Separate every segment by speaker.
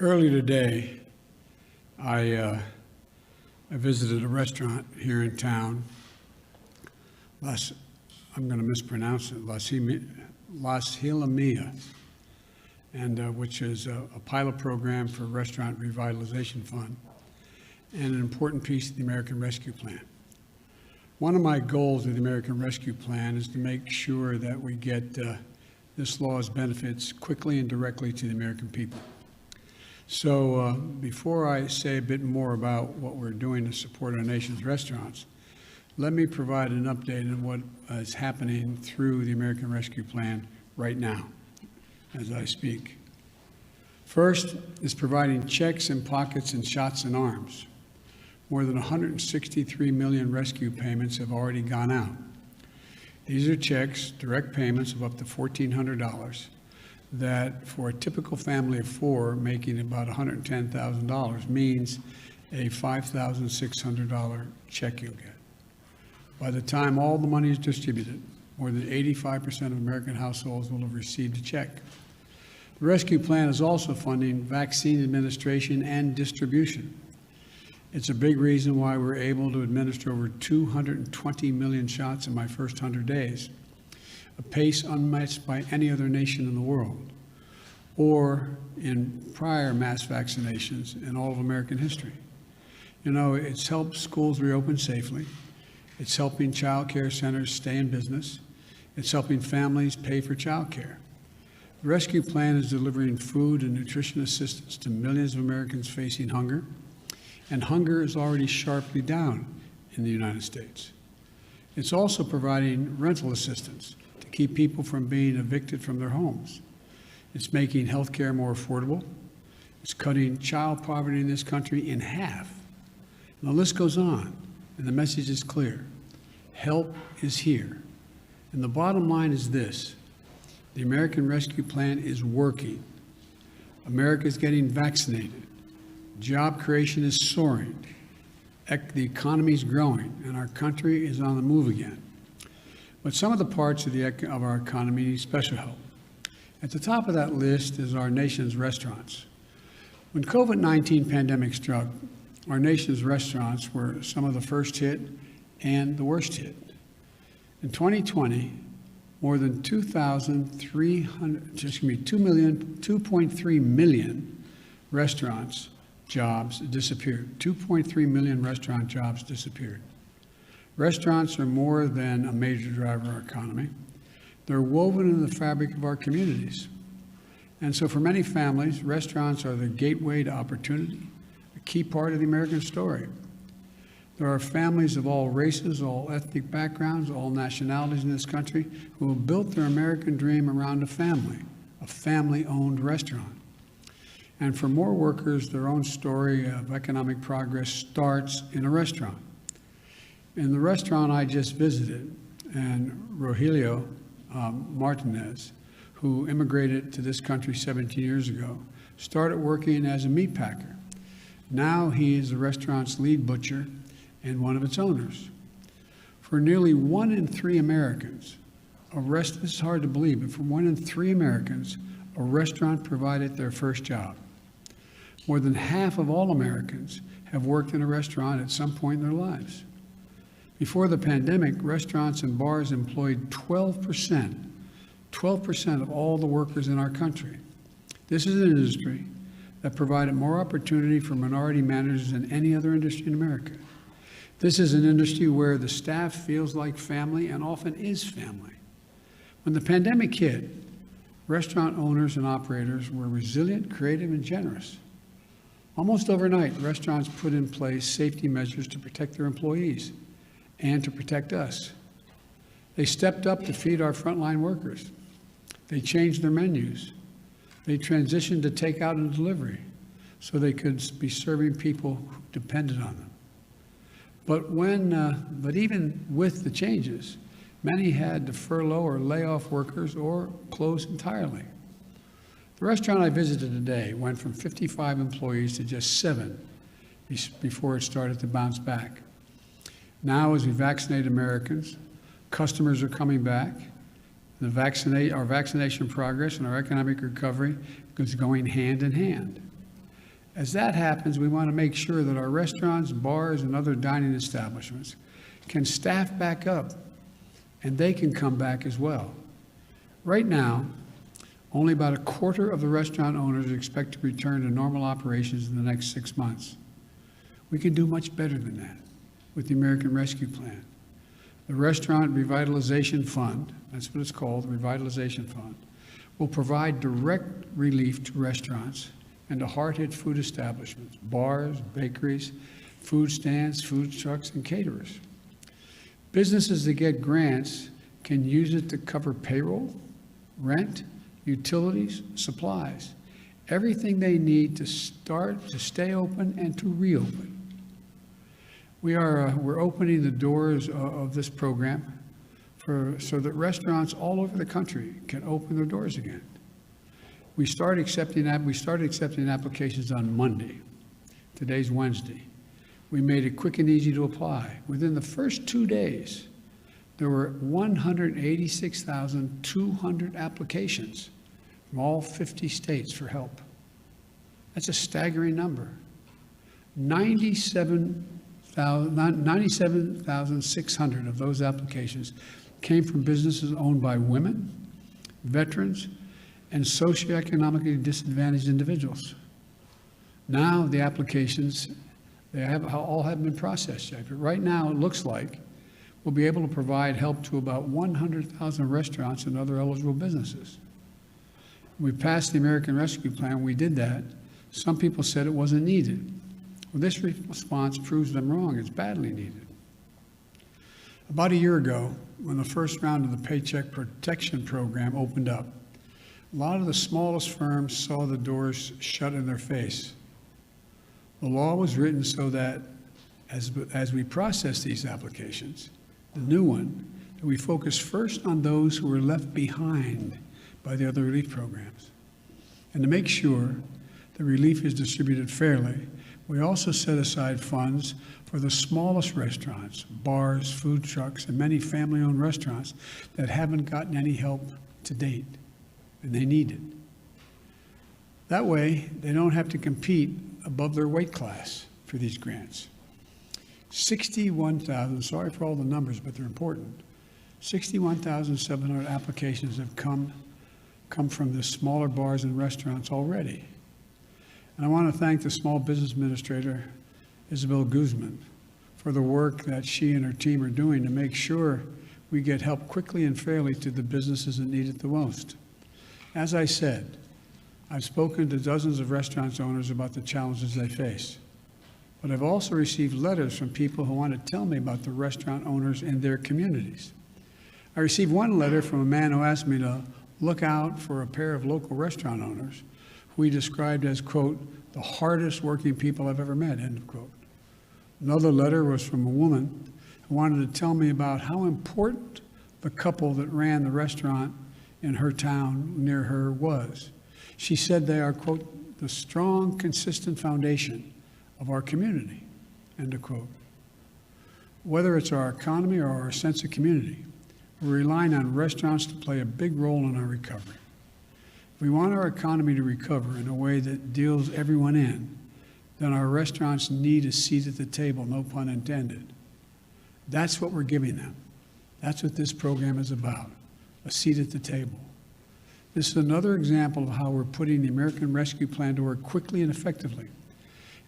Speaker 1: Early today, I visited a restaurant here in town. I'm going to mispronounce it, Las Hilamia, and which is a pilot program for Restaurant Revitalization Fund and an important piece of the American Rescue Plan. One of my goals of the American Rescue Plan is to make sure that we get this law's benefits quickly and directly to the American people. So before I say a bit more about what we're doing to support our nation's restaurants, let me provide an update on what is happening through the American Rescue Plan right now as I speak. First is providing checks in pockets and shots in arms. More than 163 million rescue payments have already gone out. These are checks, direct payments of up to $1,400 that for a typical family of four making about $110,000 means a $5,600 check you'll get. By the time all the money is distributed, more than 85% of American households will have received a check. The rescue plan is also funding vaccine administration and distribution. It's a big reason why we're able to administer over 220 million shots in my first 100 days, a pace unmatched by any other nation in the world, or in prior mass vaccinations in all of American history. You know, it's helped schools reopen safely. It's helping child care centers stay in business. It's helping families pay for child care. The rescue plan is delivering food and nutrition assistance to millions of Americans facing hunger, and hunger is already sharply down in the United States. It's also providing rental assistance to keep people from being evicted from their homes. It's making health care more affordable. It's cutting child poverty in this country in half. And the list goes on, and the message is clear. Help is here. And the bottom line is this: the American Rescue Plan is working. America is getting vaccinated. Job creation is soaring. The economy is growing, and our country is on the move again. But some of the parts of our economy need special help. At the top of that list is our nation's restaurants. When COVID-19 pandemic struck, our nation's restaurants were some of the first hit and the worst hit. In 2020, more than 2.3 million restaurants jobs disappeared. 2.3 million restaurant jobs disappeared. Restaurants are more than a major driver of our economy. They're woven in the fabric of our communities. And so for many families, restaurants are the gateway to opportunity, a key part of the American story. There are families of all races, all ethnic backgrounds, all nationalities in this country who have built their American dream around a family-owned restaurant. And for more workers, their own story of economic progress starts in a restaurant. In the restaurant I just visited, and Rogelio Martinez, who immigrated to this country 17 years ago, started working as a meat packer. Now he is the restaurant's lead butcher and one of its owners. For nearly 1 in 3 Americans, this is hard to believe, but for 1 in 3 Americans, a restaurant provided their first job. More than half of all Americans have worked in a restaurant at some point in their lives. Before the pandemic, restaurants and bars employed 12% of all the workers in our country. This is an industry that provided more opportunity for minority managers than any other industry in America. This is an industry where the staff feels like family and often is family. When the pandemic hit, restaurant owners and operators were resilient, creative, and generous. Almost overnight, restaurants put in place safety measures to protect their employees and to protect us. They stepped up to feed our frontline workers. They changed their menus. They transitioned to takeout and delivery so they could be serving people who depended on them. But even with the changes, many had to furlough or lay off workers or close entirely. The restaurant I visited today went from 55 employees to just 7 before it started to bounce back. Now, as we vaccinate Americans, customers are coming back. Our vaccination progress and our economic recovery is going hand in hand. As that happens, we want to make sure that our restaurants, bars, and other dining establishments can staff back up, and they can come back as well. Right now, only about a quarter of the restaurant owners expect to return to normal operations in the next 6 months. We can do much better than that with the American Rescue Plan. The Restaurant Revitalization Fund, that's what it's called, the Revitalization Fund, will provide direct relief to restaurants and to hard-hit food establishments, bars, bakeries, food stands, food trucks, and caterers. Businesses that get grants can use it to cover payroll, rent, utilities, supplies, everything they need to start, to stay open, and to reopen. We're opening the doors of this program so that restaurants all over the country can open their doors again. We started accepting applications on Monday. Today's Wednesday. We made it quick and easy to apply. Within the first 2 days, there were 186,200 applications from all 50 states for help. That's a staggering number. 97,600 of those applications came from businesses owned by women, veterans, and socioeconomically disadvantaged individuals. Now the applications, all have been processed yet, but right now it looks like we'll be able to provide help to about 100,000 restaurants and other eligible businesses. We passed the American Rescue Plan. We did that. Some people said it wasn't needed. Well, this response proves them wrong. It's badly needed. About a year ago, when the first round of the Paycheck Protection Program opened up, a lot of the smallest firms saw the doors shut in their face. The law was written so that as we process these applications, the new one, that we focus first on those who were left behind by the other relief programs. And to make sure the relief is distributed fairly, we also set aside funds for the smallest restaurants, bars, food trucks, and many family-owned restaurants that haven't gotten any help to date, and they need it. That way, they don't have to compete above their weight class for these grants. 61,000, sorry for all the numbers, but they're important. 61,700 applications have come from the smaller bars and restaurants already. And I want to thank the Small Business Administrator, Isabel Guzman, for the work that she and her team are doing to make sure we get help quickly and fairly to the businesses that need it the most. As I said, I've spoken to dozens of restaurant owners about the challenges they face. But I've also received letters from people who want to tell me about the restaurant owners in their communities. I received one letter from a man who asked me to look out for a pair of local restaurant owners who he described as, quote, the hardest working people I've ever met, end of quote. Another letter was from a woman who wanted to tell me about how important the couple that ran the restaurant in her town near her was. She said they are, quote, the strong, consistent foundation of our community, end of quote. Whether it's our economy or our sense of community, we're relying on restaurants to play a big role in our recovery. If we want our economy to recover in a way that deals everyone in, then our restaurants need a seat at the table, no pun intended. That's what we're giving them. That's what this program is about, a seat at the table. This is another example of how we're putting the American Rescue Plan to work quickly and effectively,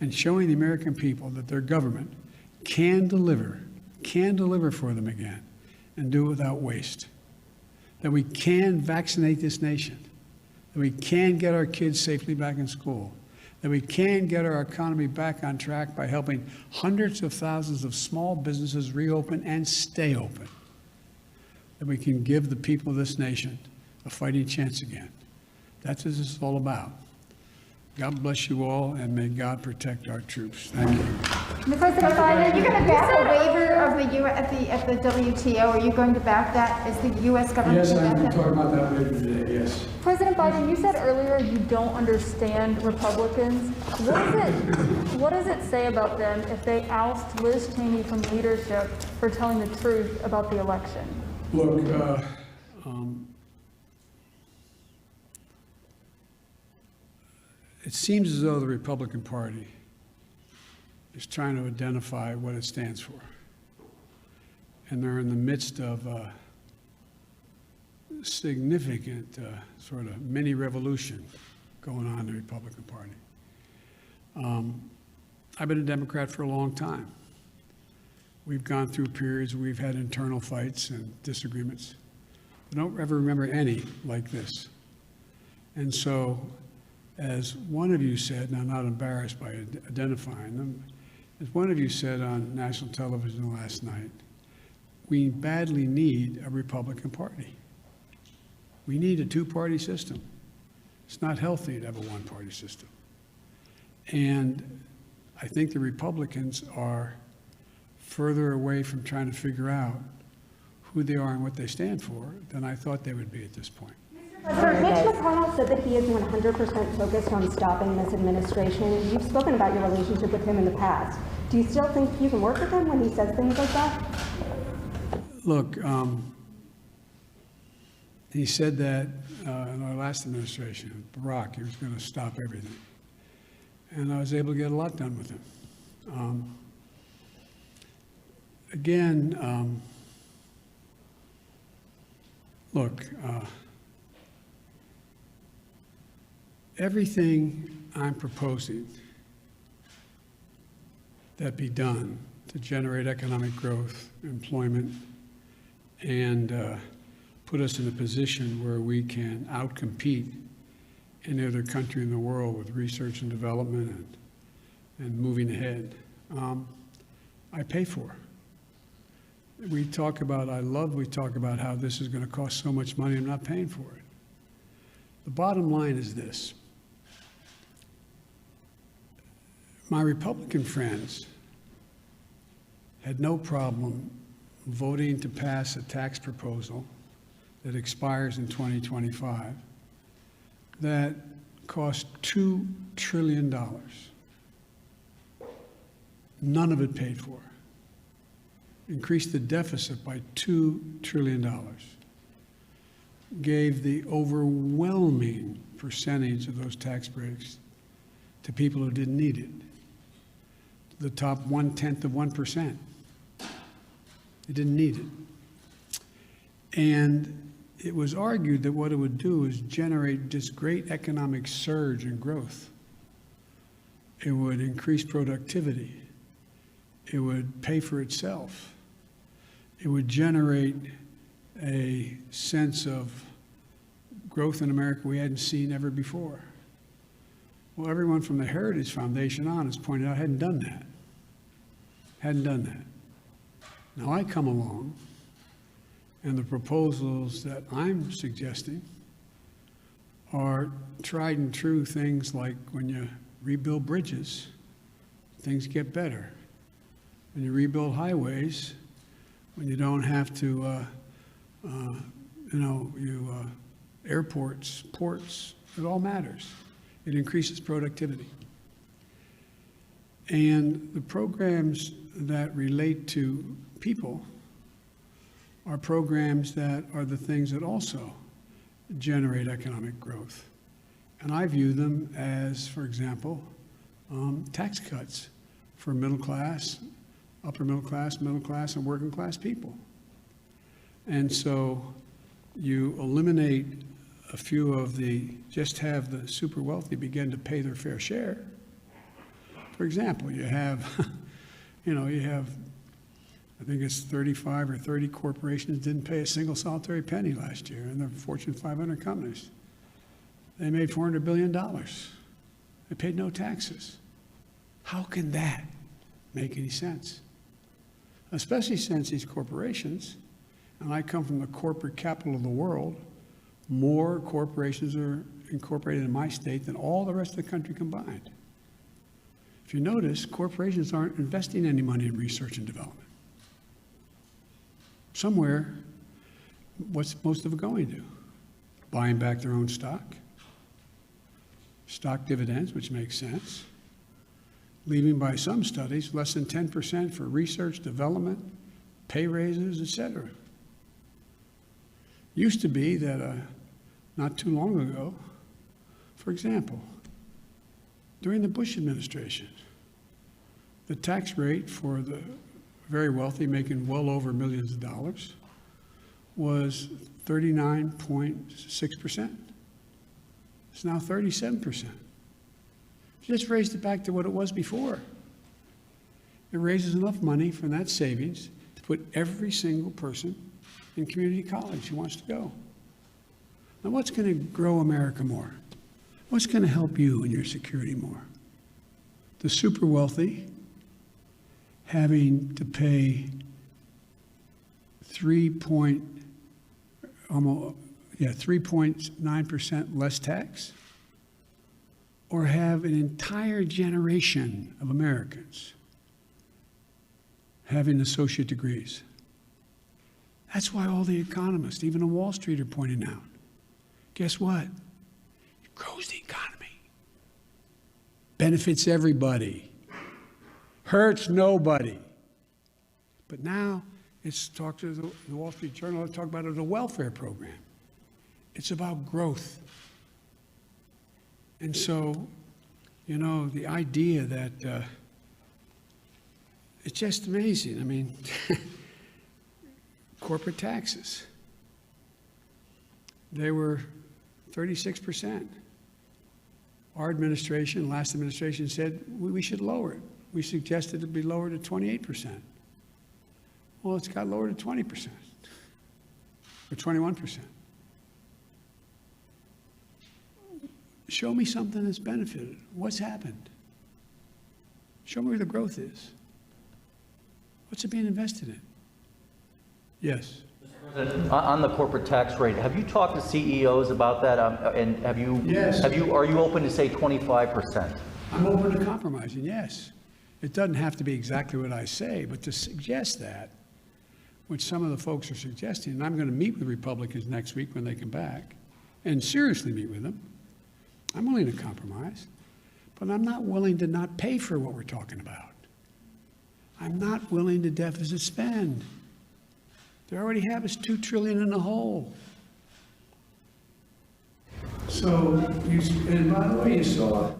Speaker 1: and showing the American people that their government can deliver for them again, and do it without waste. That we can vaccinate this nation, that we can get our kids safely back in school, that we can get our economy back on track by helping hundreds of thousands of small businesses reopen and stay open, that we can give the people of this nation a fighting chance again. That's what this is all about. God bless you all, and may God protect our troops. Thank you.
Speaker 2: Mr. President Biden, you're going to back a waiver of the at the WTO. Are you going to back that? Is the U.S. government?
Speaker 1: Yes, I'm going to talk about that later today. Yes.
Speaker 3: President Biden, you said earlier you don't understand Republicans. What does it say about them if they oust Liz Cheney from leadership for telling the truth about the election?
Speaker 1: Look, it seems as though the Republican Party is trying to identify what it stands for. And they're in the midst of a significant sort of mini revolution going on in the Republican Party. I've been a Democrat for a long time. We've gone through periods where we've had internal fights and disagreements. I don't ever remember any like this. And so, as one of you said, and I'm not embarrassed by identifying them, as one of you said on national television last night, we badly need a Republican Party. We need a two-party system. It's not healthy to have a one-party system. And I think the Republicans are further away from trying to figure out who they are and what they stand for than I thought they would be at this point.
Speaker 4: Mitch McConnell said that he is 100% focused on stopping this administration. You've spoken about your relationship with him in the past. Do you still think you can work with him when he says things like that?
Speaker 1: Look, he said that in our last administration, Barack, he was going to stop everything. And I was able to get a lot done with him. Look, everything I'm proposing that be done to generate economic growth, employment, and put us in a position where we can outcompete any other country in the world with research and development and moving ahead, I pay for. We talk about how this is going to cost so much money, I'm not paying for it. The bottom line is this. My Republican friends had no problem voting to pass a tax proposal that expires in 2025 that cost $2 trillion. None of it paid for. Increased the deficit by $2 trillion. Gave the overwhelming percentage of those tax breaks to people who didn't need it. The top 1/10 of 1%. They didn't need it. And it was argued that what it would do is generate this great economic surge and growth. It would increase productivity. It would pay for itself. It would generate a sense of growth in America we hadn't seen ever before. Well, everyone from the Heritage Foundation on has pointed out hadn't done that. Hadn't done that. Now I come along, and the proposals that I'm suggesting are tried and true things like when you rebuild bridges, things get better. When you rebuild highways, when you don't have to, airports, ports, it all matters. It increases productivity. And the programs that relate to people are programs that are the things that also generate economic growth. And I view them as, for example, tax cuts for middle class, upper middle class, and working class people. And so you eliminate a few of just have the super wealthy begin to pay their fair share. For example, you have, I think it's 35 or 30 corporations didn't pay a single solitary penny last year in the Fortune 500 companies. They made $400 billion. They paid no taxes. How can that make any sense? Especially since these corporations, and I come from the corporate capital of the world, more corporations are incorporated in my state than all the rest of the country combined. If you notice, corporations aren't investing any money in research and development. Somewhere, what's most of it going to? Buying back their own stock dividends, which makes sense, leaving by some studies less than 10% for research, development, pay raises, etc. Used to be that not too long ago, for example, During the Bush administration, the tax rate for the very wealthy making well over millions of dollars was 39.6%. It's now 37%. Just raised it back to what it was before. It raises enough money from that savings to put every single person in community college who wants to go. Now, what's going to grow America more? What's going to help you and your security more? The super wealthy having to pay 3.9% less tax, or have an entire generation of Americans having associate degrees? That's why all the economists, even on Wall Street, are pointing out, guess what? It grows the economy, benefits everybody, hurts nobody. But now it's talked to the Wall Street Journal, talk about it as a welfare program. It's about growth. And so, you know, the idea that it's just amazing. I mean, corporate taxes, they were 36%. Our administration, last administration, said we should lower it. We suggested it be lowered to 28%. Well, it's got lowered to 20%, or 21%. Show me something that's benefited. What's happened? Show me where the growth is. What's it being invested in? Yes.
Speaker 5: On the corporate tax rate, have you talked to CEOs about that? And have you?
Speaker 1: Yes.
Speaker 5: Are you open to say 25%?
Speaker 1: I'm open to compromising, yes. It doesn't have to be exactly what I say, but to suggest that, which some of the folks are suggesting, and I'm going to meet with Republicans next week when they come back, and seriously meet with them. I'm willing to compromise, but I'm not willing to not pay for what we're talking about. I'm not willing to deficit spend. They already have us $2 trillion in the hole. So, and by the way, you saw,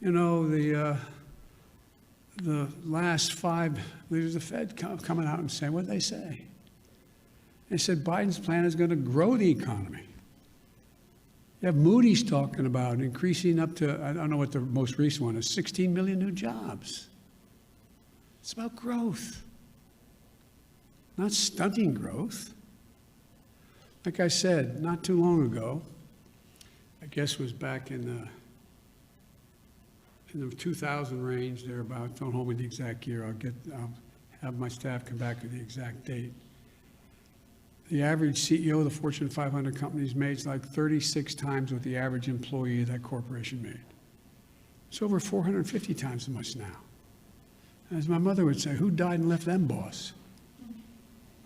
Speaker 1: you know, the last 5 leaders of the Fed coming out and saying what they say. They said Biden's plan is going to grow the economy. You have Moody's talking about increasing up to, I don't know what the most recent one is, 16 million new jobs. It's about growth, not stunting growth. Like I said, not too long ago, I guess it was back in the 2000 range, thereabouts. Don't hold me to the exact year. I'll have my staff come back with the exact date. The average CEO of the Fortune 500 companies made like 36 times what the average employee of that corporation made. It's over 450 times as much now. As my mother would say, who died and left them boss?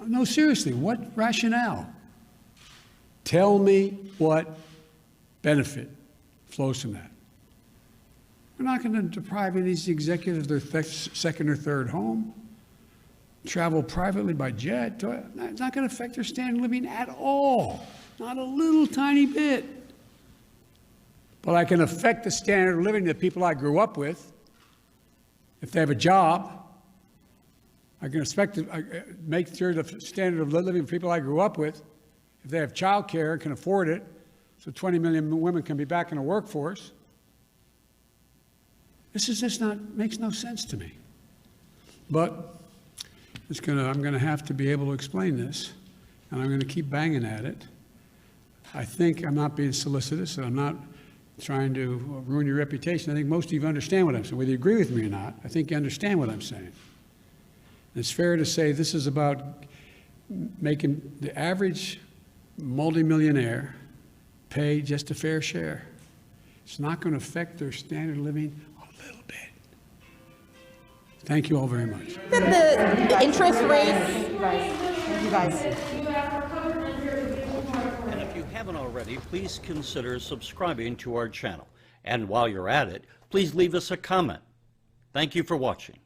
Speaker 1: No, seriously, what rationale? Tell me what benefit flows from that. We're not going to deprive any of these executives of their second or third home, travel privately by jet. It's not going to affect their standard of living at all, not a little tiny bit. But I can affect the standard of living of the people I grew up with. If they have a job, I can expect to make sure the standard of living of people I grew up with, if they have child care and can afford it, so 20 million women can be back in the workforce. This is just makes no sense to me. But I'm going to have to be able to explain this, and I'm going to keep banging at it. I think I'm not being solicitous, and I'm not trying to ruin your reputation. I think most of you understand what I'm saying. Whether you agree with me or not, I think you understand what I'm saying. And it's fair to say this is about making the average multimillionaire pay just a fair share. It's not going to affect their standard of living a little bit. Thank you all very much.
Speaker 6: The interest rates, you guys.
Speaker 7: And if you haven't already, please consider subscribing to our channel. And while you're at it, please leave us a comment. Thank you for watching.